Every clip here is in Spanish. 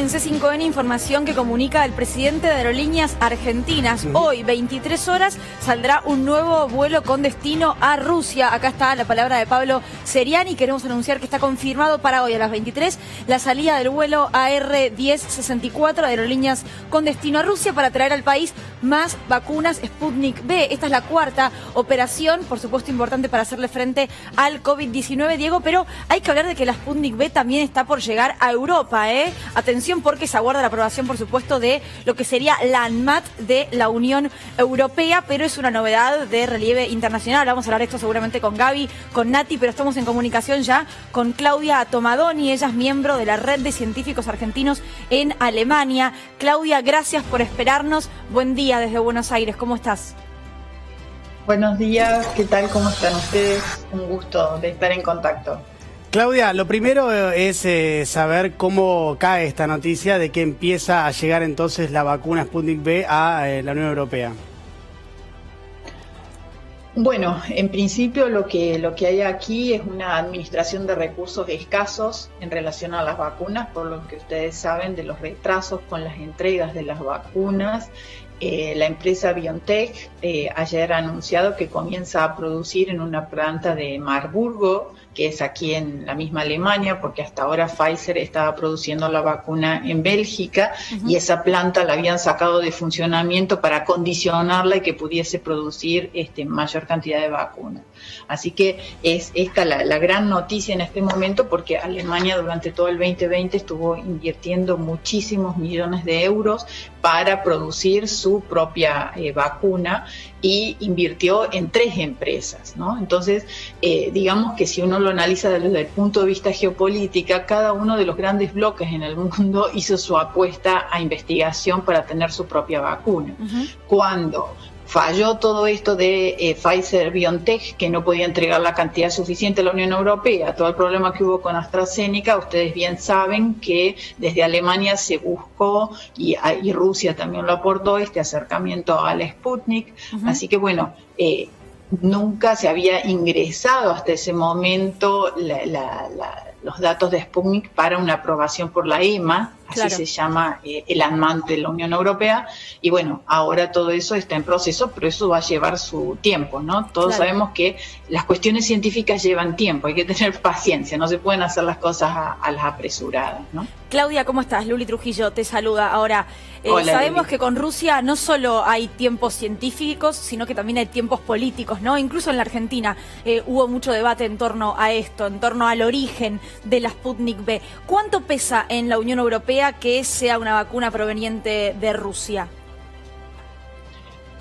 en C5N información que comunica el presidente de Aerolíneas Argentinas. Hoy, 23 horas, saldrá un nuevo vuelo con destino a Rusia. Acá está la palabra de Pablo Seriani. Queremos anunciar que está confirmado para hoy a las 23 la salida del vuelo AR1064 de Aerolíneas con destino a Rusia para traer al país más vacunas Sputnik V. Esta es la cuarta operación, por supuesto importante para hacerle frente al COVID-19, Diego, pero hay que hablar de que la Sputnik V también está por llegar a Europa, ¿eh? Atención, porque se aguarda la aprobación, por supuesto, de lo que sería la ANMAT de la Unión Europea, pero es una novedad de relieve internacional. Vamos a hablar de esto seguramente con Gaby, con Nati, pero estamos en comunicación ya con Claudia Tomadoni. Ella es miembro de la Red de Científicos Argentinos en Alemania. Claudia, gracias por esperarnos. Buen día desde Buenos Aires. ¿Cómo estás? Buenos días, ¿qué tal? ¿Cómo están ustedes? Un gusto de estar en contacto. Claudia, lo primero es saber cómo cae esta noticia de que empieza a llegar entonces la vacuna Sputnik V a la Unión Europea. Bueno, en principio lo que hay aquí es una administración de recursos escasos en relación a las vacunas, por lo que ustedes saben de los retrasos con las entregas de las vacunas. La empresa BioNTech ayer ha anunciado que comienza a producir en una planta de Marburgo, que es aquí en la misma Alemania, porque hasta ahora Pfizer estaba produciendo la vacuna en Bélgica, y esa planta la habían sacado de funcionamiento para condicionarla y que pudiese producir mayor cantidad de vacunas. Así que es esta la gran noticia en este momento, porque Alemania durante todo el 2020 estuvo invirtiendo muchísimos millones de euros para producir su propia vacuna, y invirtió en 3 empresas, ¿no? Entonces, digamos que si uno lo analiza desde el punto de vista geopolítica, cada uno de los grandes bloques en el mundo hizo su apuesta a investigación para tener su propia vacuna. Cuando falló todo esto de Pfizer-BioNTech, que no podía entregar la cantidad suficiente a la Unión Europea, todo el problema que hubo con AstraZeneca, ustedes bien saben que desde Alemania se buscó, y Rusia también lo aportó, este acercamiento a la Sputnik. Así que bueno, nunca se había ingresado hasta ese momento los datos de Sputnik para una aprobación por la EMA, así se llama el ANMAT de la Unión Europea, y bueno, ahora todo eso está en proceso, pero eso va a llevar su tiempo, ¿no? Todos sabemos que las cuestiones científicas llevan tiempo, hay que tener paciencia, no se pueden hacer las cosas a las apresuradas, ¿no? Claudia, ¿cómo estás? Luli Trujillo te saluda. Ahora, Hola, sabemos Luli. que con Rusia no solo hay tiempos científicos, sino que también hay tiempos políticos, ¿no? Incluso en la Argentina hubo mucho debate en torno a esto, en torno al origen de la Sputnik V. ¿Cuánto pesa en la Unión Europea que sea una vacuna proveniente de Rusia?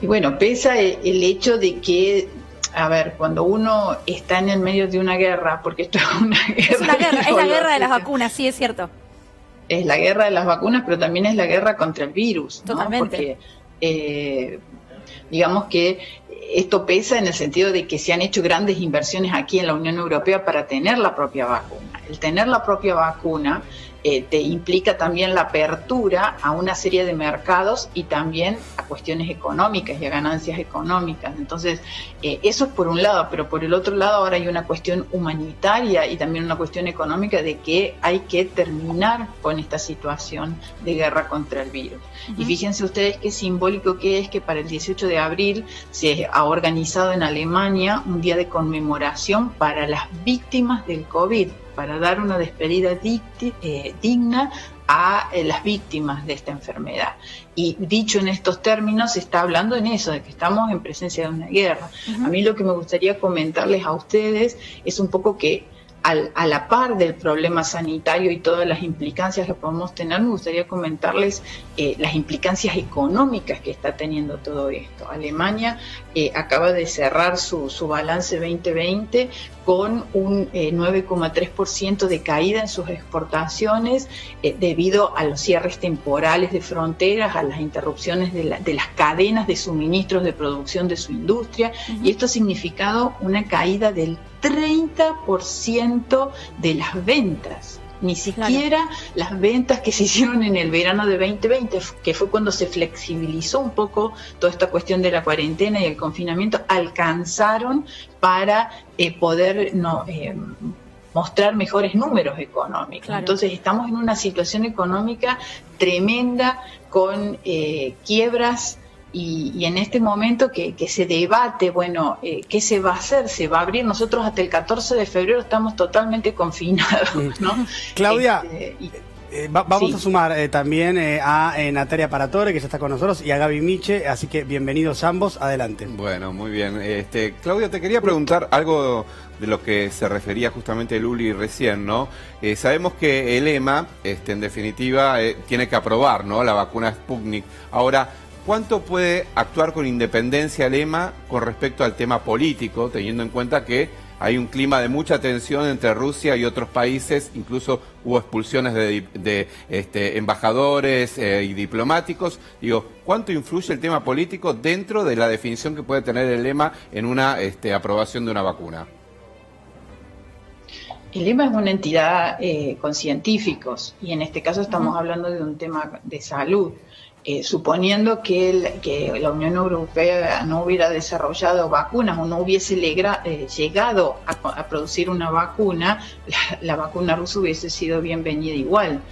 Y bueno, pesa el hecho de que, a ver, cuando uno está en el medio de una guerra, porque esto es una guerra. Es una guerra, es la guerra de las vacunas, sí, es cierto. Es la guerra de las vacunas, pero también es la guerra contra el virus, ¿no? Totalmente. Porque digamos que esto pesa en el sentido de que se han hecho grandes inversiones aquí en la Unión Europea para tener la propia vacuna. El tener la propia vacuna te implica también la apertura a una serie de mercados y también a cuestiones económicas y a ganancias económicas. Entonces, eso es por un lado, pero por el otro lado ahora hay una cuestión humanitaria y también una cuestión económica de que hay que terminar con esta situación de guerra contra el virus. Y fíjense ustedes qué simbólico que es que para el 18 de abril se ha organizado en Alemania un día de conmemoración para las víctimas del COVID, para dar una despedida digna a las víctimas de esta enfermedad. Y dicho en estos términos, se está hablando en eso, de que estamos en presencia de una guerra. A mí lo que me gustaría comentarles a ustedes es un poco que a la par del problema sanitario y todas las implicancias que podemos tener, me gustaría comentarles las implicancias económicas que está teniendo todo esto. Alemania acaba de cerrar su balance 2020 con un 9,3% de caída en sus exportaciones debido a los cierres temporales de fronteras, a las interrupciones de las cadenas de suministros de producción de su industria, y esto ha significado una caída del 30% de las ventas. Ni siquiera las ventas que se hicieron en el verano de 2020, que fue cuando se flexibilizó un poco toda esta cuestión de la cuarentena y el confinamiento, alcanzaron para poder mostrar mejores números económicos. Claro. Entonces estamos en una situación económica tremenda con quiebras y en este momento que se debate, bueno, ¿qué se va a hacer? ¿Se va a abrir? Nosotros hasta el 14 de febrero estamos totalmente confinados, ¿no? Claudia, vamos sí. a sumar también a Natalia Paratore, que ya está con nosotros, y a Gaby Miche, así que bienvenidos ambos, adelante. Bueno, muy bien. Claudia, te quería preguntar algo de lo que se refería justamente Luli recién, ¿no? Sabemos que el EMA, en definitiva, tiene que aprobar, ¿no?, la vacuna Sputnik. Ahora, ¿cuánto puede actuar con independencia el EMA con respecto al tema político, teniendo en cuenta que hay un clima de mucha tensión entre Rusia y otros países? Incluso hubo expulsiones de embajadores y diplomáticos. Digo, ¿cuánto influye el tema político dentro de la definición que puede tener el EMA en una aprobación de una vacuna? El EMA es una entidad con científicos y en este caso estamos hablando de un tema de salud. Suponiendo que la Unión Europea no hubiera desarrollado vacunas o no hubiese llegado a producir una vacuna, la vacuna rusa hubiese sido bienvenida igual.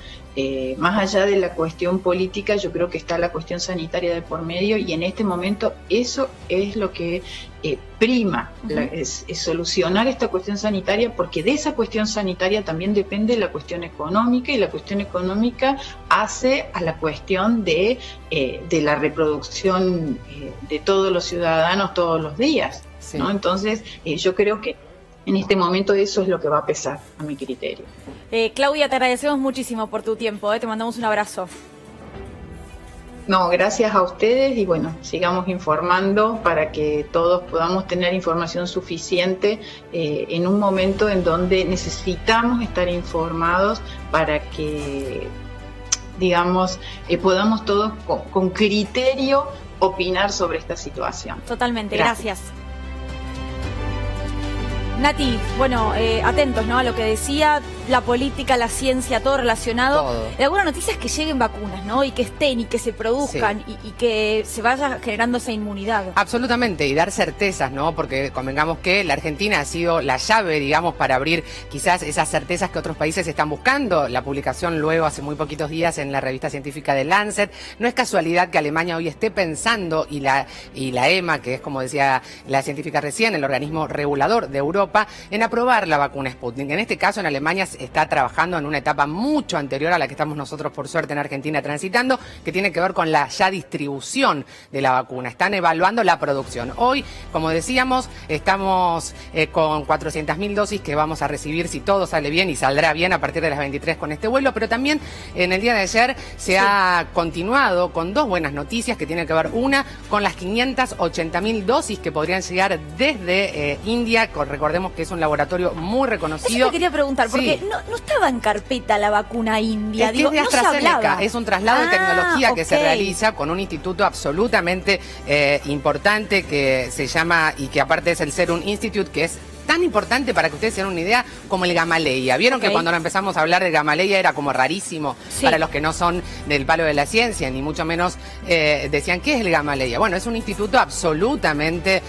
Más allá de la cuestión política, yo creo que está la cuestión sanitaria de por medio y en este momento eso es lo que prima, es solucionar esta cuestión sanitaria, porque de esa cuestión sanitaria también depende la cuestión económica y la cuestión económica hace a la cuestión de la reproducción de todos los ciudadanos todos los días, sí, ¿no? Entonces yo creo que en este momento eso es lo que va a pesar a mi criterio. Claudia, te agradecemos muchísimo por tu tiempo, te mandamos un abrazo. No, gracias a ustedes y bueno, sigamos informando para que todos podamos tener información suficiente en un momento en donde necesitamos estar informados para que, digamos, podamos todos con criterio opinar sobre esta situación. Totalmente, gracias. Nati, bueno, atentos, ¿no?, a lo que decía, la política, la ciencia, todo relacionado. Todo. Algunas noticias que lleguen vacunas, ¿no?, y que estén y que se produzcan, sí, y que se vaya generando esa inmunidad. Absolutamente, y dar certezas, ¿no? Porque convengamos que la Argentina ha sido la llave, digamos, para abrir quizás esas certezas que otros países están buscando. La publicación luego, hace muy poquitos días, en la revista científica de Lancet. No es casualidad que Alemania hoy esté pensando, y la EMA, que es, como decía la científica recién, el organismo regulador de Europa, en aprobar la vacuna Sputnik. En este caso, en Alemania se está trabajando en una etapa mucho anterior a la que estamos nosotros, por suerte, en Argentina transitando, que tiene que ver con la ya distribución de la vacuna. Están evaluando la producción. Hoy, como decíamos, estamos con 400.000 dosis que vamos a recibir, si todo sale bien, y saldrá bien a partir de las 23 con este vuelo, pero también en el día de ayer se ha continuado con dos buenas noticias que tienen que ver, una, con las 580.000 dosis que podrían llegar desde India. Recordemos que es un laboratorio muy reconocido. Eso te quería preguntar, porque no estaba en carpeta la vacuna india. Es que es de AstraZeneca, es un traslado de tecnología que se ok, realiza con un instituto absolutamente importante que se llama, y que aparte es el Serum Institute, que es tan importante, para que ustedes se den una idea, como el Gamaleya. Vieron que cuando empezamos a hablar del Gamaleya era como rarísimo, sí, para los que no son del palo de la ciencia, ni mucho menos decían, ¿qué es el Gamaleya? Bueno, es un instituto absolutamente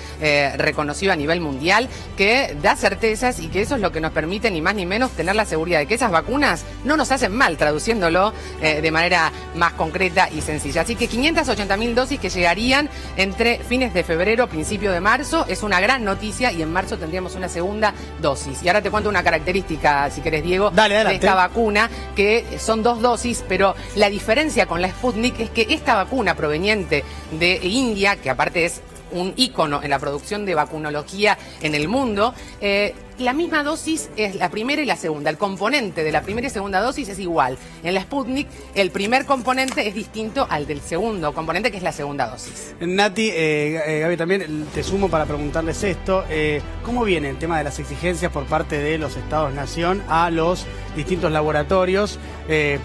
reconocido a nivel mundial, que da certezas, y que eso es lo que nos permite, ni más ni menos, tener la seguridad de que esas vacunas no nos hacen mal, traduciéndolo de manera más concreta y sencilla. Así que 580.000 dosis que llegarían entre fines de febrero, principio de marzo, es una gran noticia, y en marzo tendríamos una segunda dosis. Y ahora te cuento una característica, si querés, Diego, de esta vacuna, que son 2 dosis, pero la diferencia con la Sputnik es que esta vacuna proveniente de India, que aparte es un ícono en la producción de vacunología en el mundo, la misma dosis es la primera y la segunda. El componente de la primera y segunda dosis es igual. En la Sputnik, el primer componente es distinto al del segundo componente, que es la segunda dosis. Nati, Gaby, también te sumo para preguntarles esto. ¿Cómo viene el tema de las exigencias por parte de los Estados-Nación a los distintos laboratorios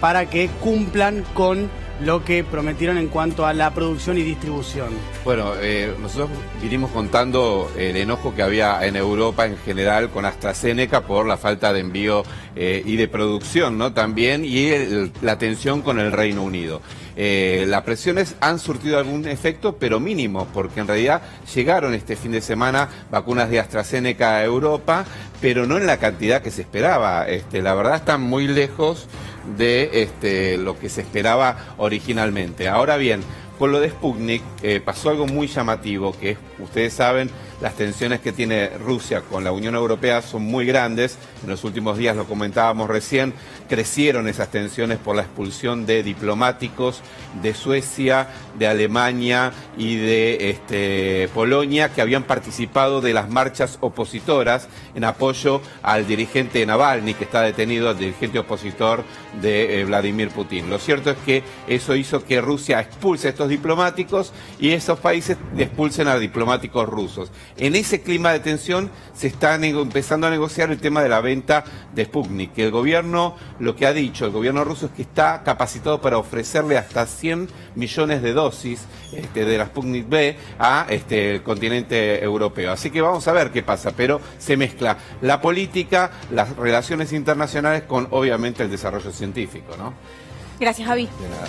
para que cumplan con lo que prometieron en cuanto a la producción y distribución? Bueno, nosotros vinimos contando el enojo que había en Europa en general con AstraZeneca por la falta de envío y de producción, ¿no? También, y la tensión con el Reino Unido. Las presiones han surtido algún efecto, pero mínimo, porque en realidad llegaron este fin de semana vacunas de AstraZeneca a Europa, pero no en la cantidad que se esperaba. La verdad están muy lejos de lo que se esperaba originalmente. Ahora bien, con lo de Sputnik pasó algo muy llamativo, que es, ustedes saben, las tensiones que tiene Rusia con la Unión Europea son muy grandes. En los últimos días, lo comentábamos recién, crecieron esas tensiones por la expulsión de diplomáticos de Suecia, de Alemania y de Polonia, que habían participado de las marchas opositoras en apoyo al dirigente Navalny, que está detenido, al dirigente opositor de Vladimir Putin. Lo cierto es que eso hizo que Rusia expulse a estos diplomáticos y esos países expulsen a diplomáticos rusos. En ese clima de tensión se está empezando a negociar el tema de la venta de Sputnik, que el gobierno, lo que ha dicho el gobierno ruso es que está capacitado para ofrecerle hasta 100 millones de dosis de la Sputnik V a el continente europeo. Así que vamos a ver qué pasa, pero se mezcla la política, las relaciones internacionales con, obviamente, el desarrollo científico, ¿no? Gracias, Javi. De nada.